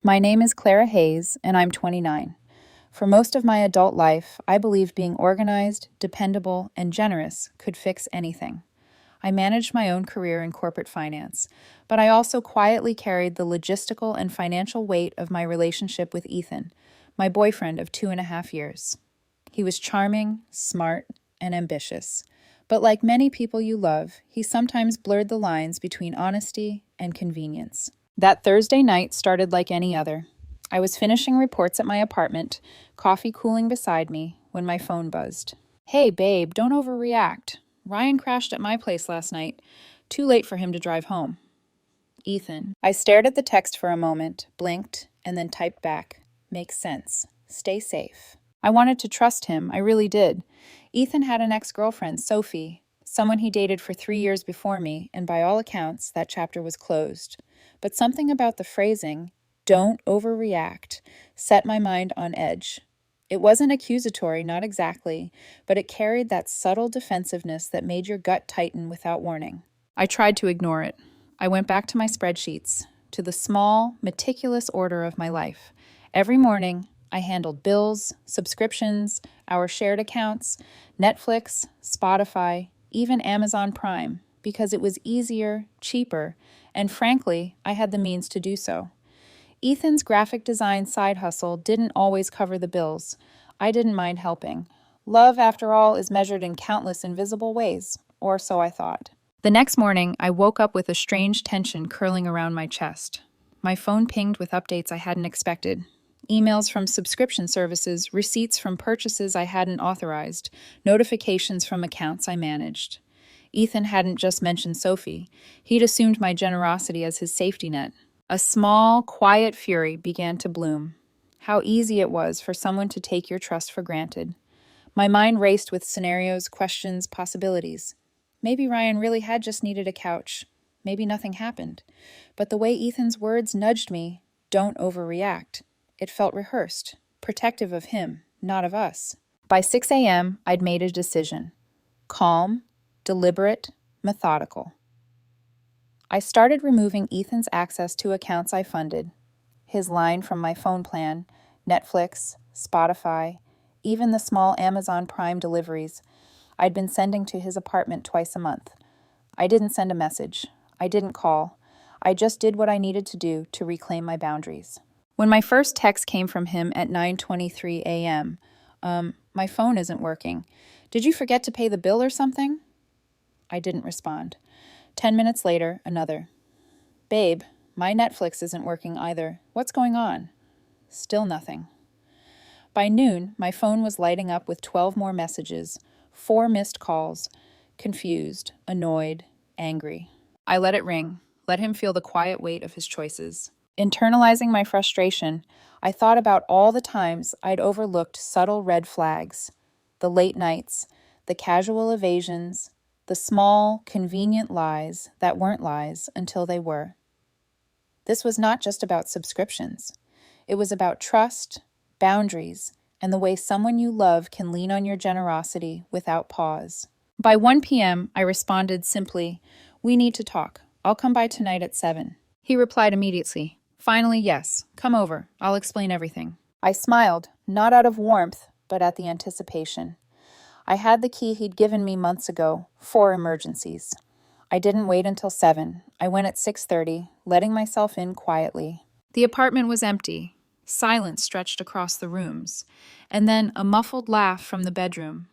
My name is Clara Hayes, and I'm 29. For most of my adult life, I believed being organized, dependable, and generous could fix anything. I managed my own career in corporate finance, but I also quietly carried the logistical and financial weight of my relationship with Ethan, my boyfriend of 2.5 years. He was charming, smart, and ambitious. But like many people you love, he sometimes blurred the lines between honesty and convenience. That Thursday night started like any other. I was finishing reports at my apartment, coffee cooling beside me, when my phone buzzed. Hey, babe, don't overreact. Ryan crashed at my place last night. Too late for him to drive home. Ethan. I stared at the text for a moment, blinked, and then typed back. Makes sense. Stay safe. I wanted to trust him, I really did. Ethan had an ex-girlfriend, Sophie, someone he dated for 3 years before me, and by all accounts, that chapter was closed. But something about the phrasing, don't overreact, set my mind on edge. It wasn't accusatory, not exactly, but it carried that subtle defensiveness that made your gut tighten without warning. I tried to ignore it. I went back to my spreadsheets, to the small, meticulous order of my life. Every morning, I handled bills, subscriptions, our shared accounts, Netflix, Spotify, even Amazon Prime, because it was easier, cheaper, and frankly, I had the means to do so. Ethan's graphic design side hustle didn't always cover the bills. I didn't mind helping. Love, after all, is measured in countless invisible ways, or so I thought. The next morning, I woke up with a strange tension curling around my chest. My phone pinged with updates I hadn't expected. Emails from subscription services, receipts from purchases I hadn't authorized, notifications from accounts I managed. Ethan hadn't just mentioned Sophie. He'd assumed my generosity as his safety net. A small, quiet fury began to bloom. How easy it was for someone to take your trust for granted. My mind raced with scenarios, questions, possibilities. Maybe Ryan really had just needed a couch. Maybe nothing happened. But the way Ethan's words nudged me, don't overreact. It felt rehearsed, protective of him, not of us. By 6 a.m., I'd made a decision. Calm, deliberate, methodical. I started removing Ethan's access to accounts I funded, his line from my phone plan, Netflix, Spotify, even the small Amazon Prime deliveries I'd been sending to his apartment twice a month. I didn't send a message. I didn't call. I just did what I needed to do to reclaim my boundaries. When my first text came from him at 9:23 a.m., my phone isn't working. Did you forget to pay the bill or something? I didn't respond. 10 minutes later, another. Babe, my Netflix isn't working either. What's going on? Still nothing. By noon, my phone was lighting up with 12 more messages, 4 missed calls, confused, annoyed, angry. I let it ring, let him feel the quiet weight of his choices. Internalizing my frustration, I thought about all the times I'd overlooked subtle red flags, the late nights, the casual evasions, the small, convenient lies that weren't lies until they were. This was not just about subscriptions. It was about trust, boundaries, and the way someone you love can lean on your generosity without pause. By 1 p.m., I responded simply, "We need to talk. I'll come by tonight at 7. He replied immediately, "Finally, yes. Come over. I'll explain everything." I smiled, not out of warmth, but at the anticipation. I had the key he'd given me months ago, for emergencies. I didn't wait until 7. I went at 6:30, letting myself in quietly. The apartment was empty. Silence stretched across the rooms, and then a muffled laugh from the bedroom.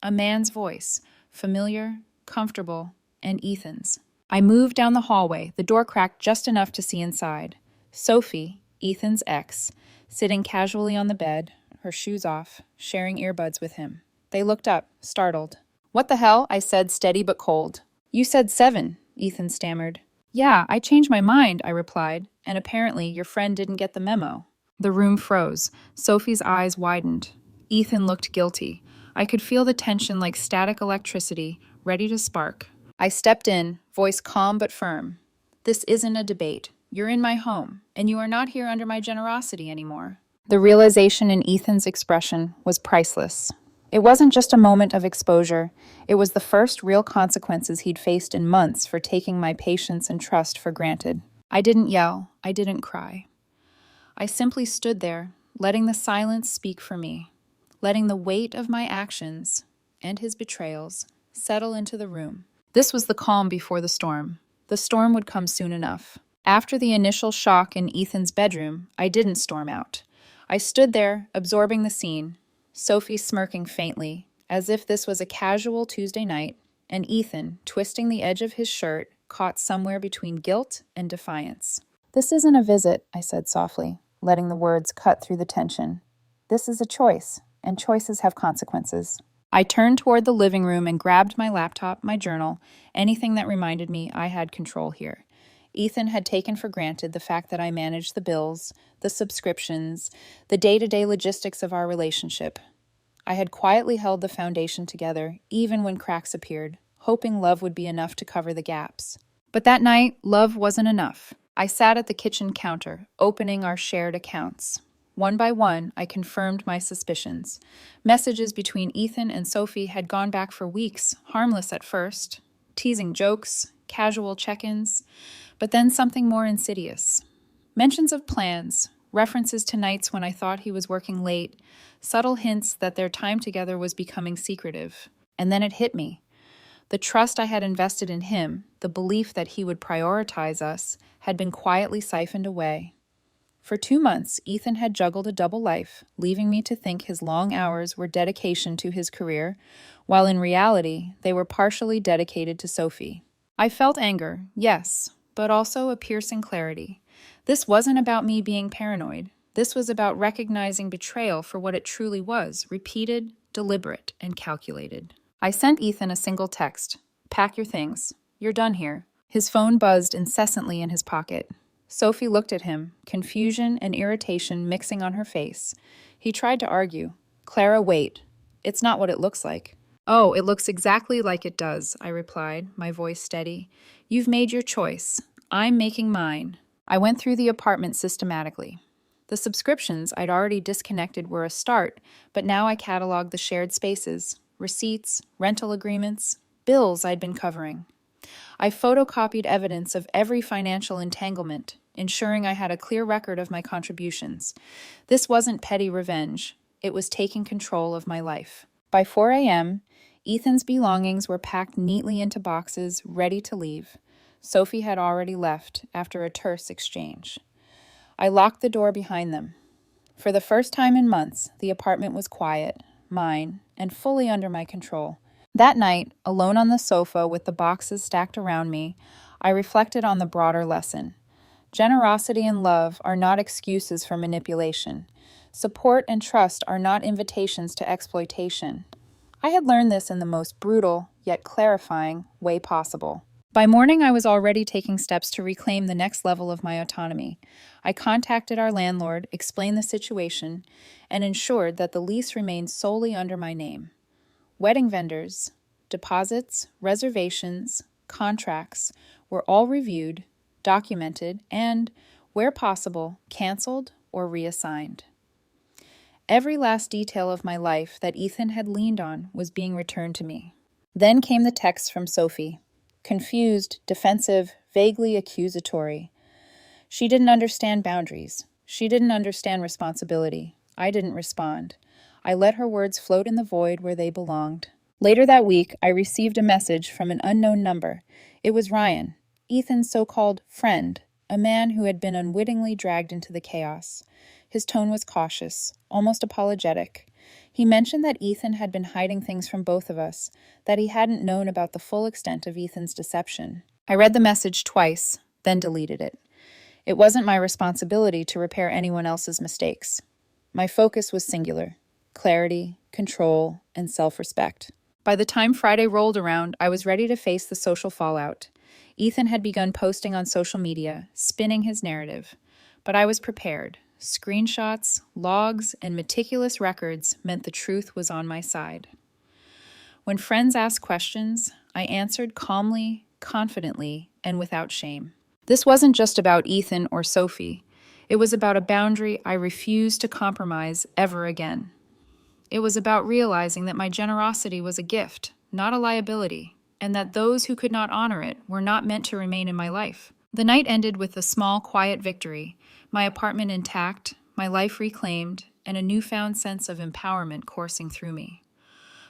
A man's voice, familiar, comfortable, and Ethan's. I moved down the hallway, the door cracked just enough to see inside. Sophie, Ethan's ex, sitting casually on the bed, her shoes off, sharing earbuds with him. They looked up, startled. "What the hell?" I said, steady but cold. "You said 7, Ethan stammered. "Yeah, I changed my mind," I replied, "and apparently your friend didn't get the memo." The room froze. Sophie's eyes widened. Ethan looked guilty. I could feel the tension like static electricity, ready to spark. I stepped in, voice calm but firm. "This isn't a debate. You're in my home, and you are not here under my generosity anymore." The realization in Ethan's expression was priceless. It wasn't just a moment of exposure. It was the first real consequences he'd faced in months for taking my patience and trust for granted. I didn't yell. I didn't cry. I simply stood there, letting the silence speak for me, letting the weight of my actions and his betrayals settle into the room. This was the calm before the storm. The storm would come soon enough. After the initial shock in Ethan's bedroom, I didn't storm out. I stood there, absorbing the scene, Sophie smirking faintly, as if this was a casual Tuesday night, and Ethan, twisting the edge of his shirt, caught somewhere between guilt and defiance. "This isn't a visit," I said softly, letting the words cut through the tension. "This is a choice, and choices have consequences." I turned toward the living room and grabbed my laptop, my journal, anything that reminded me I had control here. Ethan had taken for granted the fact that I managed the bills, the subscriptions, the day-to-day logistics of our relationship. I had quietly held the foundation together, even when cracks appeared, hoping love would be enough to cover the gaps. But that night, love wasn't enough. I sat at the kitchen counter, opening our shared accounts. One by one, I confirmed my suspicions. Messages between Ethan and Sophie had gone back for weeks, harmless at first, teasing jokes, casual check-ins, but then something more insidious. Mentions of plans, references to nights when I thought he was working late, subtle hints that their time together was becoming secretive. And then it hit me. The trust I had invested in him, the belief that he would prioritize us, had been quietly siphoned away. For 2 months, Ethan had juggled a double life, leaving me to think his long hours were dedication to his career, while in reality, they were partially dedicated to Sophie. I felt anger, yes, but also a piercing clarity. This wasn't about me being paranoid. This was about recognizing betrayal for what it truly was, repeated, deliberate, and calculated. I sent Ethan a single text. "Pack your things. You're done here." His phone buzzed incessantly in his pocket. Sophie looked at him, confusion and irritation mixing on her face. He tried to argue. "Clara, wait. It's not what it looks like." "Oh, it looks exactly like it does," I replied, my voice steady. "You've made your choice. I'm making mine." I went through the apartment systematically. The subscriptions I'd already disconnected were a start, but now I cataloged the shared spaces, receipts, rental agreements, bills I'd been covering. I photocopied evidence of every financial entanglement, ensuring I had a clear record of my contributions. This wasn't petty revenge. It was taking control of my life. By 4 a.m., Ethan's belongings were packed neatly into boxes, ready to leave. Sophie had already left after a terse exchange. I locked the door behind them. For the first time in months, the apartment was quiet, mine, and fully under my control. That night, alone on the sofa with the boxes stacked around me, I reflected on the broader lesson. Generosity and love are not excuses for manipulation. Support and trust are not invitations to exploitation. I had learned this in the most brutal, yet clarifying, way possible. By morning, I was already taking steps to reclaim the next level of my autonomy. I contacted our landlord, explained the situation, and ensured that the lease remained solely under my name. Wedding vendors, deposits, reservations, contracts were all reviewed, documented, and, where possible, canceled or reassigned. Every last detail of my life that Ethan had leaned on was being returned to me. Then came the text from Sophie. Confused, defensive, vaguely accusatory. She didn't understand boundaries. She didn't understand responsibility. I didn't respond. I let her words float in the void where they belonged. Later that week, I received a message from an unknown number. It was Ryan, Ethan's so-called friend, a man who had been unwittingly dragged into the chaos. His tone was cautious, almost apologetic. He mentioned that Ethan had been hiding things from both of us, that he hadn't known about the full extent of Ethan's deception. I read the message twice, then deleted it. It wasn't my responsibility to repair anyone else's mistakes. My focus was singular: clarity, control, and self-respect. By the time Friday rolled around, I was ready to face the social fallout. Ethan had begun posting on social media, spinning his narrative. But I was prepared. Screenshots, logs, and meticulous records meant the truth was on my side. When friends asked questions, I answered calmly, confidently, and without shame. This wasn't just about Ethan or Sophie. It was about a boundary I refused to compromise ever again. It was about realizing that my generosity was a gift, not a liability, and that those who could not honor it were not meant to remain in my life. The night ended with a small, quiet victory. My apartment intact, my life reclaimed, and a newfound sense of empowerment coursing through me.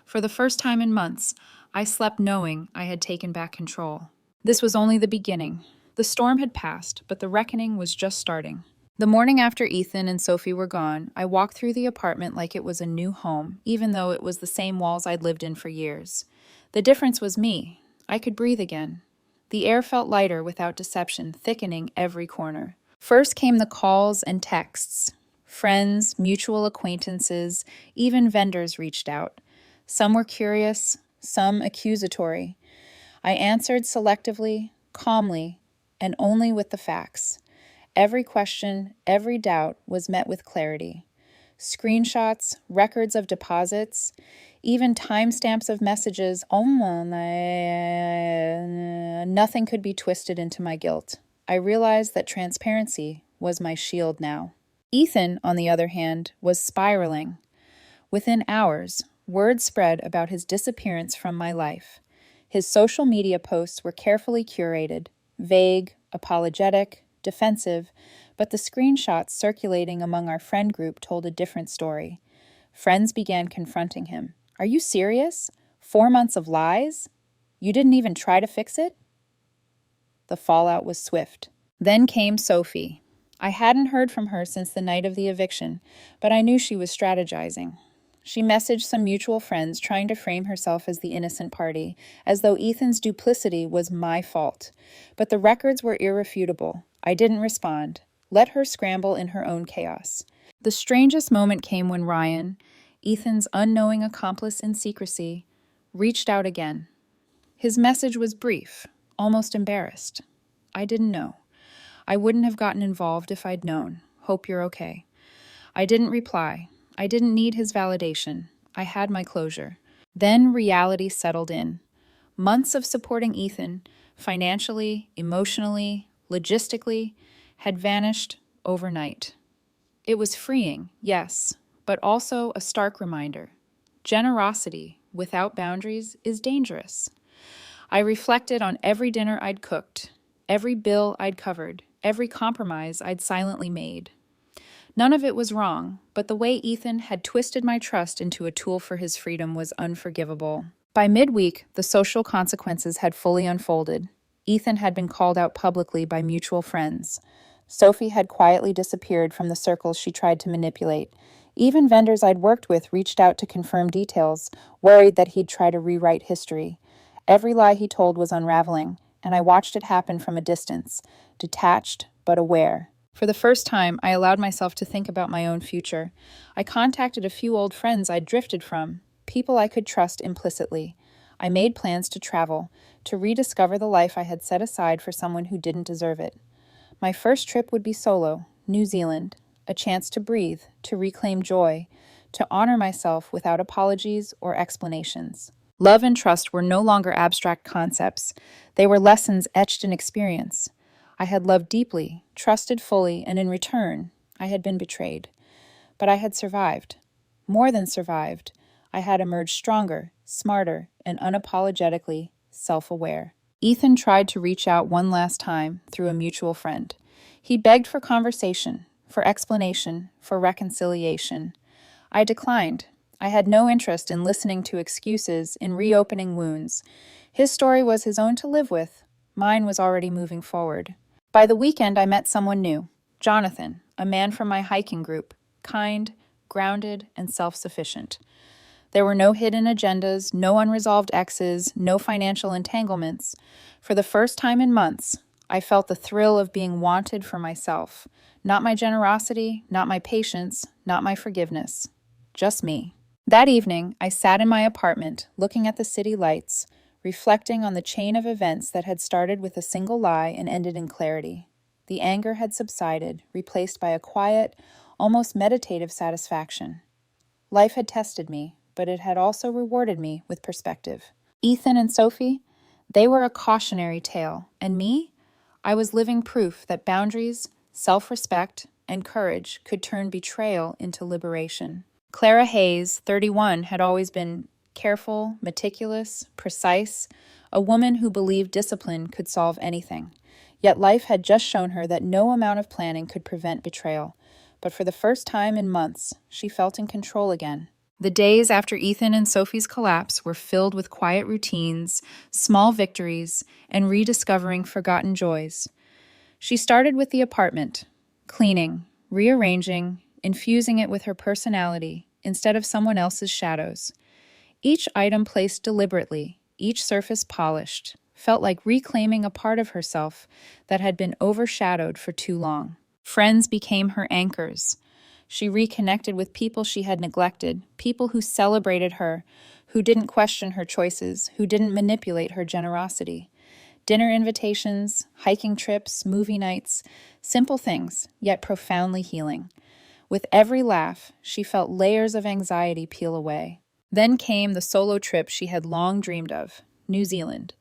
For the first time in months, I slept knowing I had taken back control. This was only the beginning. The storm had passed, but the reckoning was just starting. The morning after Ethan and Sophie were gone, I walked through the apartment like it was a new home, even though it was the same walls I'd lived in for years. The difference was me. I could breathe again. The air felt lighter without deception, thickening every corner. First came the calls and texts. Friends, mutual acquaintances, even vendors reached out. Some were curious, some accusatory. I answered selectively, calmly, and only with the facts. Every question, every doubt was met with clarity. Screenshots, records of deposits, even timestamps of messages. Nothing could be twisted into my guilt. I realized that transparency was my shield now. Ethan, on the other hand, was spiraling. Within hours, word spread about his disappearance from my life. His social media posts were carefully curated, vague, apologetic, defensive, but the screenshots circulating among our friend group told a different story. Friends began confronting him. Are you serious? 4 months of lies? You didn't even try to fix it? The fallout was swift. Then came Sophie. I hadn't heard from her since the night of the eviction, but I knew she was strategizing. She messaged some mutual friends trying to frame herself as the innocent party, as though Ethan's duplicity was my fault. But the records were irrefutable. I didn't respond. Let her scramble in her own chaos. The strangest moment came when Ryan, Ethan's unknowing accomplice in secrecy, reached out again. His message was brief, almost embarrassed. I didn't know. I wouldn't have gotten involved if I'd known. Hope you're okay. I didn't reply. I didn't need his validation. I had my closure. Then reality settled in. Months of supporting Ethan, financially, emotionally, logistically, had vanished overnight. It was freeing, yes, but also a stark reminder. Generosity without boundaries is dangerous. I reflected on every dinner I'd cooked, every bill I'd covered, every compromise I'd silently made. None of it was wrong, but the way Ethan had twisted my trust into a tool for his freedom was unforgivable. By midweek, the social consequences had fully unfolded. Ethan had been called out publicly by mutual friends. Sophie had quietly disappeared from the circles she tried to manipulate. Even vendors I'd worked with reached out to confirm details, worried that he'd try to rewrite history. Every lie he told was unraveling, and I watched it happen from a distance, detached but aware. For the first time, I allowed myself to think about my own future. I contacted a few old friends I'd drifted from, people I could trust implicitly. I made plans to travel, to rediscover the life I had set aside for someone who didn't deserve it. My first trip would be solo, New Zealand, a chance to breathe, to reclaim joy, to honor myself without apologies or explanations. Love and trust were no longer abstract concepts. They were lessons etched in experience. I had loved deeply, trusted fully, and in return, I had been betrayed. But I had survived. More than survived. I had emerged stronger, smarter, and unapologetically self-aware. Ethan tried to reach out one last time through a mutual friend. He begged for conversation, for explanation, for reconciliation. I declined. I had no interest in listening to excuses, in reopening wounds. His story was his own to live with. Mine was already moving forward. By the weekend, I met someone new, Jonathan, a man from my hiking group, kind, grounded, and self-sufficient. There were no hidden agendas, no unresolved exes, no financial entanglements. For the first time in months, I felt the thrill of being wanted for myself. Not my generosity, not my patience, not my forgiveness. Just me. That evening, I sat in my apartment, looking at the city lights, reflecting on the chain of events that had started with a single lie and ended in clarity. The anger had subsided, replaced by a quiet, almost meditative satisfaction. Life had tested me, but it had also rewarded me with perspective. Ethan and Sophie, they were a cautionary tale, and me? I was living proof that boundaries, self-respect, and courage could turn betrayal into liberation. Clara Hayes, 31, had always been careful, meticulous, precise, a woman who believed discipline could solve anything. Yet life had just shown her that no amount of planning could prevent betrayal. But for the first time in months, she felt in control again. The days after Ethan and Sophie's collapse were filled with quiet routines, small victories, and rediscovering forgotten joys. She started with the apartment, cleaning, rearranging, infusing it with her personality instead of someone else's shadows. Each item placed deliberately, each surface polished, felt like reclaiming a part of herself that had been overshadowed for too long. Friends became her anchors. She reconnected with people she had neglected, people who celebrated her, who didn't question her choices, who didn't manipulate her generosity. Dinner invitations, hiking trips, movie nights, simple things, yet profoundly healing. With every laugh, she felt layers of anxiety peel away. Then came the solo trip she had long dreamed of, New Zealand.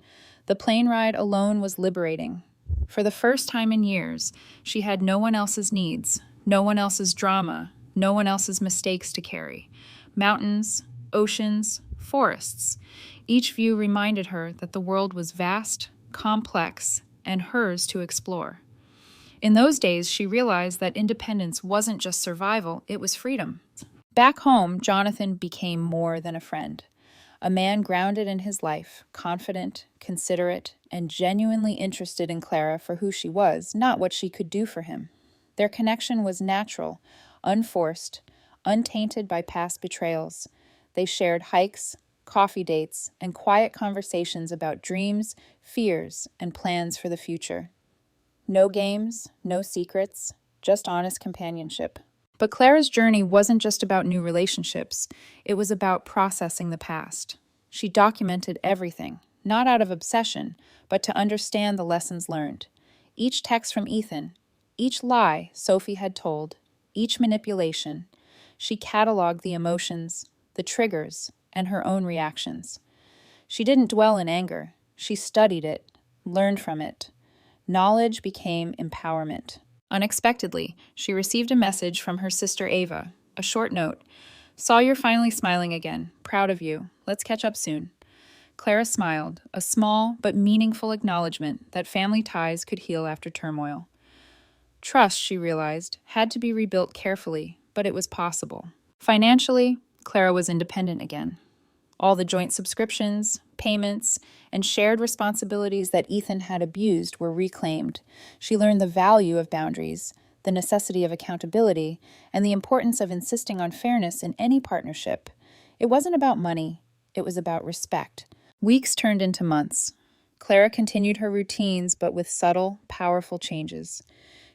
The plane ride alone was liberating. For the first time in years, she had no one else's needs, no one else's drama, no one else's mistakes to carry. Mountains, oceans, forests. Each view reminded her that the world was vast, complex, and hers to explore. In those days, she realized that independence wasn't just survival, it was freedom. Back home, Jonathan became more than a friend. A man grounded in his life, confident, considerate, and genuinely interested in Clara for who she was, not what she could do for him. Their connection was natural, unforced, untainted by past betrayals. They shared hikes, coffee dates, and quiet conversations about dreams, fears, and plans for the future. No games, no secrets, just honest companionship. But Clara's journey wasn't just about new relationships. It was about processing the past. She documented everything, not out of obsession, but to understand the lessons learned. Each text from Ethan, each lie Sophie had told, each manipulation. She cataloged the emotions, the triggers, and her own reactions. She didn't dwell in anger. She studied it, learned from it. Knowledge became empowerment. Unexpectedly, she received a message from her sister Ava, a short note. "Saw you're finally smiling again. Proud of you. Let's catch up soon." Clara smiled, a small but meaningful acknowledgement that family ties could heal after turmoil. Trust, she realized, had to be rebuilt carefully, but it was possible. Financially, Clara was independent again. All the joint subscriptions, payments, and shared responsibilities that Ethan had abused were reclaimed. She learned the value of boundaries, the necessity of accountability, and the importance of insisting on fairness in any partnership. It wasn't about money, it was about respect. Weeks turned into months. Clara continued her routines, but with subtle, powerful changes.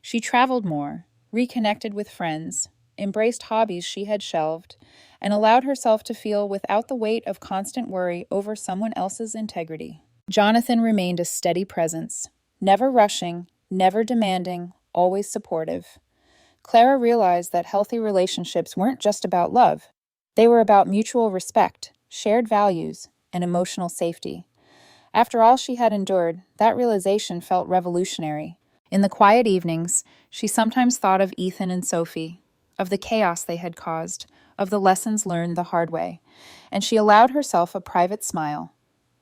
She traveled more, reconnected with friends, embraced hobbies she had shelved, and allowed herself to feel without the weight of constant worry over someone else's integrity. Jonathan remained a steady presence, never rushing, never demanding, always supportive. Clara realized that healthy relationships weren't just about love. They were about mutual respect, shared values, and emotional safety. After all she had endured, that realization felt revolutionary. In the quiet evenings, she sometimes thought of Ethan and Sophie, of the chaos they had caused, of the lessons learned the hard way, and she allowed herself a private smile,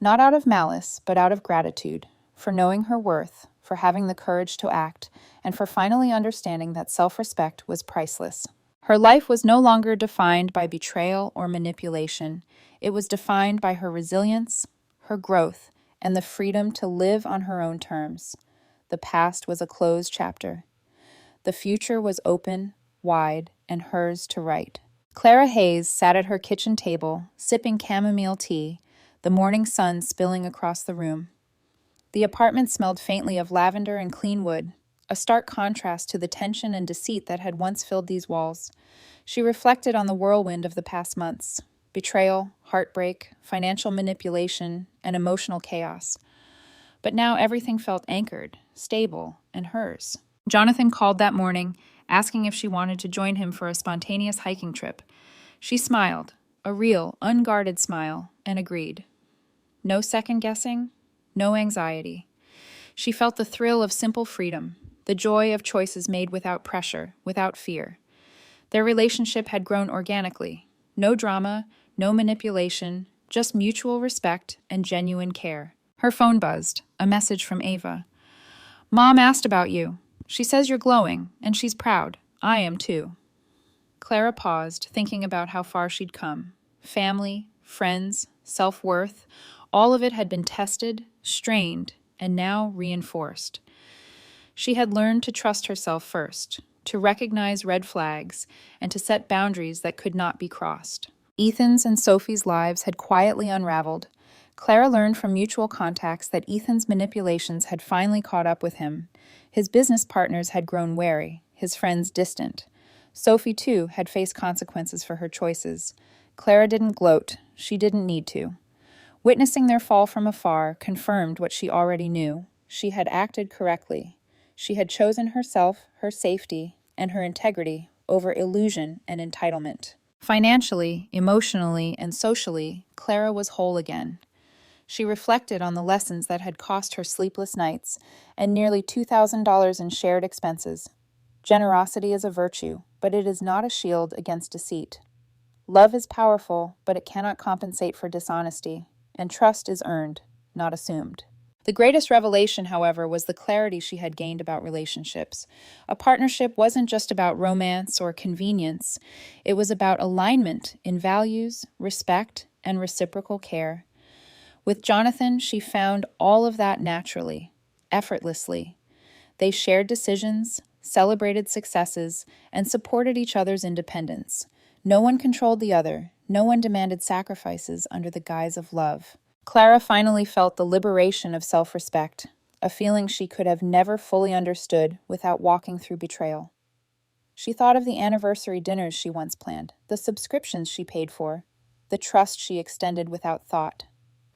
not out of malice, but out of gratitude, for knowing her worth, for having the courage to act, and for finally understanding that self-respect was priceless. Her life was no longer defined by betrayal or manipulation. It was defined by her resilience, her growth, and the freedom to live on her own terms. The past was a closed chapter. The future was open, wide, and hers to write. Clara Hayes sat at her kitchen table, sipping chamomile tea, the morning sun spilling across the room. The apartment smelled faintly of lavender and clean wood, a stark contrast to the tension and deceit that had once filled these walls. She reflected on the whirlwind of the past months: betrayal, heartbreak, financial manipulation, and emotional chaos. But now everything felt anchored, stable, and hers. Jonathan called that morning, asking if she wanted to join him for a spontaneous hiking trip. She smiled, a real, unguarded smile, and agreed. No second-guessing, no anxiety. She felt the thrill of simple freedom, the joy of choices made without pressure, without fear. Their relationship had grown organically. No drama, no manipulation, just mutual respect and genuine care. Her phone buzzed, a message from Ava. Mom asked about you. She says you're glowing, and she's proud. I am too. Clara paused, thinking about how far she'd come. Family, friends, self-worth, all of it had been tested, strained, and now reinforced. She had learned to trust herself first, to recognize red flags, and to set boundaries that could not be crossed. Ethan's and Sophie's lives had quietly unraveled. Clara learned from mutual contacts that Ethan's manipulations had finally caught up with him. His business partners had grown wary, his friends distant. Sophie, too, had faced consequences for her choices. Clara didn't gloat. She didn't need to. Witnessing their fall from afar confirmed what she already knew. She had acted correctly. She had chosen herself, her safety, and her integrity over illusion and entitlement. Financially, emotionally, and socially, Clara was whole again. She reflected on the lessons that had cost her sleepless nights and nearly $2,000 in shared expenses. Generosity is a virtue, but it is not a shield against deceit. Love is powerful, but it cannot compensate for dishonesty, and trust is earned, not assumed. The greatest revelation, however, was the clarity she had gained about relationships. A partnership wasn't just about romance or convenience. It was about alignment in values, respect, and reciprocal care. With Jonathan, she found all of that naturally, effortlessly. They shared decisions, celebrated successes, and supported each other's independence. No one controlled the other. No one demanded sacrifices under the guise of love. Clara finally felt the liberation of self-respect, a feeling she could have never fully understood without walking through betrayal. She thought of the anniversary dinners she once planned, the subscriptions she paid for, the trust she extended without thought.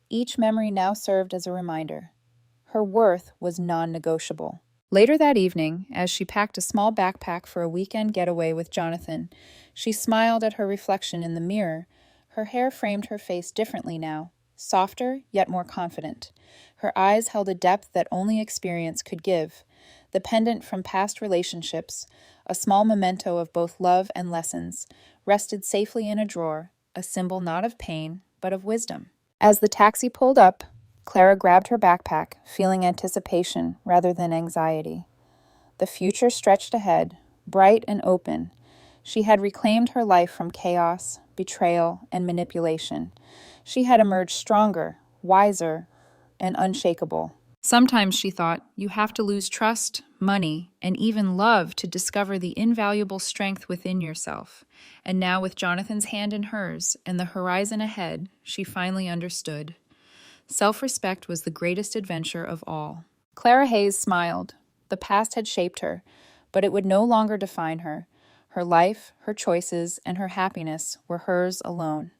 Each memory now served as a reminder. Her worth was non-negotiable. Later that evening, as she packed a small backpack for a weekend getaway with Jonathan, she smiled at her reflection in the mirror. Her hair framed her face differently now, softer yet more confident. Her eyes held a depth that only experience could give. The pendant from past relationships, a small memento of both love and lessons, rested safely in a drawer, a symbol not of pain, but of wisdom. As the taxi pulled up, Clara grabbed her backpack, feeling anticipation rather than anxiety. The future stretched ahead, bright and open. She had reclaimed her life from chaos, betrayal, and manipulation. She had emerged stronger, wiser, and unshakable. Sometimes, she thought, you have to lose trust, money, and even love to discover the invaluable strength within yourself. And now, with Jonathan's hand in hers and the horizon ahead, she finally understood. Self-respect was the greatest adventure of all. Clara Hayes smiled. The past had shaped her, but it would no longer define her. Her life, her choices, and her happiness were hers alone.